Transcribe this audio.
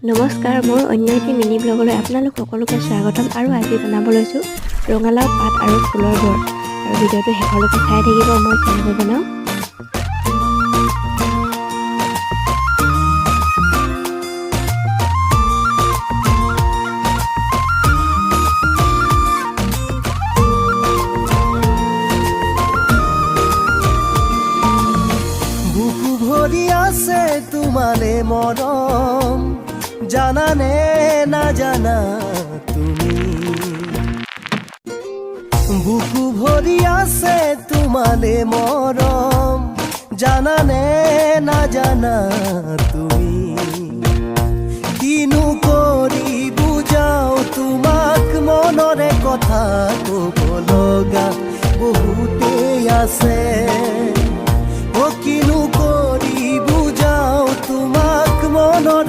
নমস্কাৰ, মোৰ অন্য এটি মিনি ব্লগলৈ আপোনালোক সকলোকে স্বাগতম। আৰু আজি বনাব লৈছোঁ ৰঙালাও পাত আৰু ফুলৰ বৰ। আৰু ভিডিঅ'টো শেষলৈকে চাই থাকিব, মই কেনেকৈ বনাওঁ। বুকু ভৰি আছে তোমালে মৰম, জানানে নাজানা তুমি। বুকু ভৰি আছে তোমালে মৰম, জানানে নাজানা তুমি। কিনো কৰি বুজাও তোমাক, মনৰে কথা ক'ব লগা বহুতেই আছে।